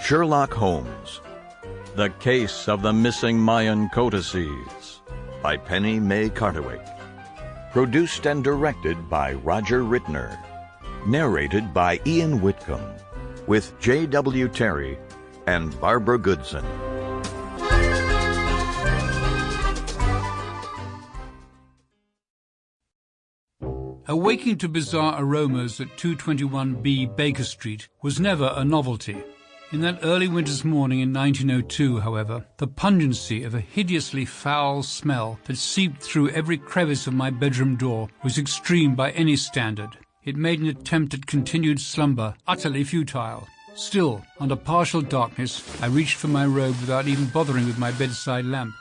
Sherlock Holmes, The Case of the Missing Mayan Codices by Pennie Mae Cartawick. Produced and directed by Roger Rittner. Narrated by Ian Whitcomb, with J.W. Terry and Barbara Goodson. Awaking to bizarre aromas at 221B Baker Street was never a novelty. In that early winter's morning in 1902, however, the pungency of a hideously foul smell that seeped through every crevice of my bedroom door was extreme by any standard. It made an attempt at continued slumber utterly futile. Still, under partial darkness, I reached for my robe without even bothering with my bedside lamp.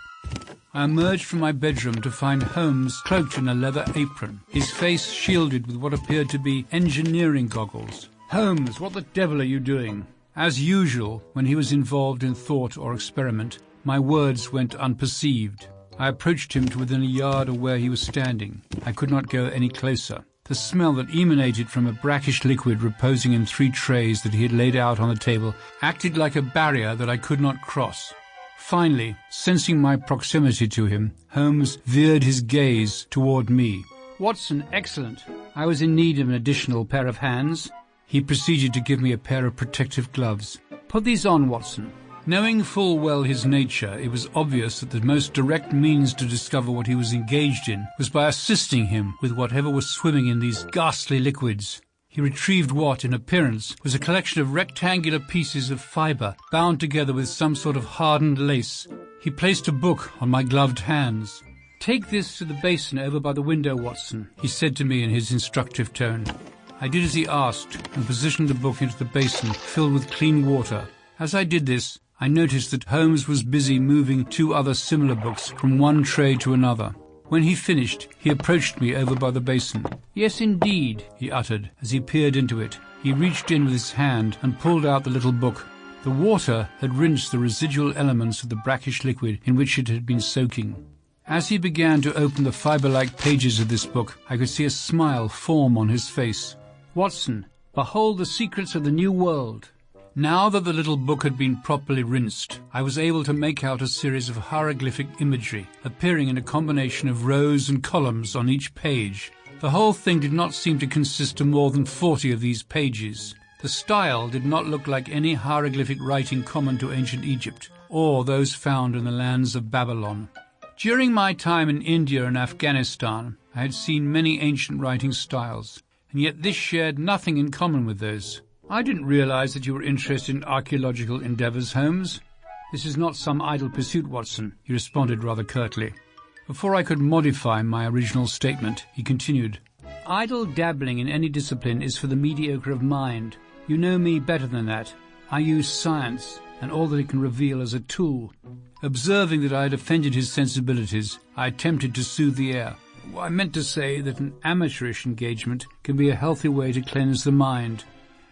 I emerged from my bedroom to find Holmes cloaked in a leather apron, his face shielded with what appeared to be engineering goggles. "Holmes, what the devil are you doing?" As usual, when he was involved in thought or experiment, my words went unperceived. I approached him to within a yard of where he was standing. I could not go any closer. The smell that emanated from a brackish liquid reposing in 3 trays that he had laid out on the table acted like a barrier that I could not cross. Finally, sensing my proximity to him, Holmes veered his gaze toward me. "Watson, excellent. I was in need of an additional pair of hands." He proceeded to give me a pair of protective gloves. "Put these on, Watson." Knowing full well his nature, it was obvious that the most direct means to discover what he was engaged in was by assisting him with whatever was swimming in these ghastly liquids. He retrieved what, in appearance, was a collection of rectangular pieces of fibre bound together with some sort of hardened lace. He placed a book on my gloved hands. "Take this to the basin over by the window, Watson," he said to me in his instructive tone. I did as he asked and positioned the book into the basin filled with clean water. As I did this, I noticed that Holmes was busy moving 2 other similar books from one tray to another. When he finished, he approached me over by the basin. "Yes, indeed," he uttered as he peered into it. He reached in with his hand and pulled out the little book. The water had rinsed the residual elements of the brackish liquid in which it had been soaking. As he began to open the fibre-like pages of this book, I could see a smile form on his face. "Watson, behold the secrets of the new world." Now that the little book had been properly rinsed, I was able to make out a series of hieroglyphic imagery, appearing in a combination of rows and columns on each page. The whole thing did not seem to consist of more than 40 of these pages. The style did not look like any hieroglyphic writing common to ancient Egypt, or those found in the lands of Babylon. During my time in India and Afghanistan, I had seen many ancient writing styles, and yet this shared nothing in common with those. "I didn't realize that you were interested in archaeological endeavors, Holmes." "This is not some idle pursuit, Watson," he responded rather curtly. Before I could modify my original statement, he continued, "Idle dabbling in any discipline is for the mediocre of mind. You know me better than that. I use science and all that it can reveal as a tool." Observing that I had offended his sensibilities, I attempted to soothe the air. "I meant to say that an amateurish engagement can be a healthy way to cleanse the mind."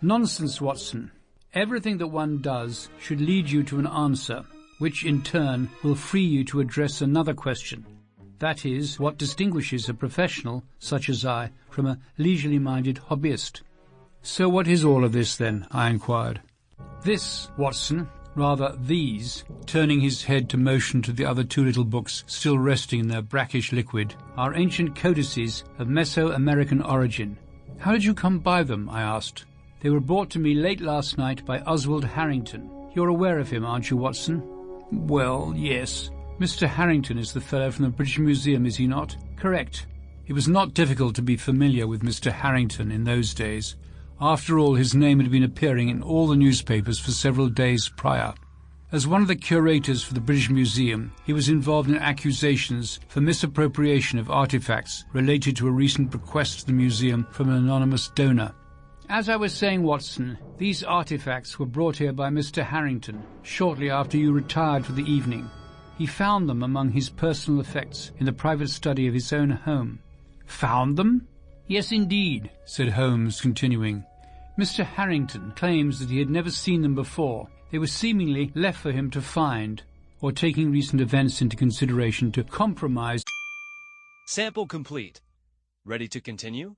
"Nonsense, Watson. Everything that one does should lead you to an answer, which in turn will free you to address another question. That is, what distinguishes a professional, such as I, from a leisurely-minded hobbyist." "So what is all of this, then?" I inquired. "This, Watson, rather these," turning his head to motion to the other 2 little books still resting in their brackish liquid, "are ancient codices of Mesoamerican origin." "How did you come by them?" I asked. "They were brought to me late last night by Oswald Harrington. You're aware of him, aren't you, Watson?" "Well, yes." "Mr. Harrington is the fellow from the British Museum, is he not?" "Correct." It was not difficult to be familiar with Mr. Harrington in those days. After all, his name had been appearing in all the newspapers for several days prior. As one of the curators for the British Museum, he was involved in accusations for misappropriation of artifacts related to a recent bequest to the museum from an anonymous donor. "As I was saying, Watson, these artifacts were brought here by Mr. Harrington shortly after you retired for the evening. He found them among his personal effects in the private study of his own home." "Found them?" "Yes, indeed," said Holmes, continuing. "Mr. Harrington claims that he had never seen them before. They were seemingly left for him to find, or taking recent events into consideration to compromise." Sample complete. Ready to continue?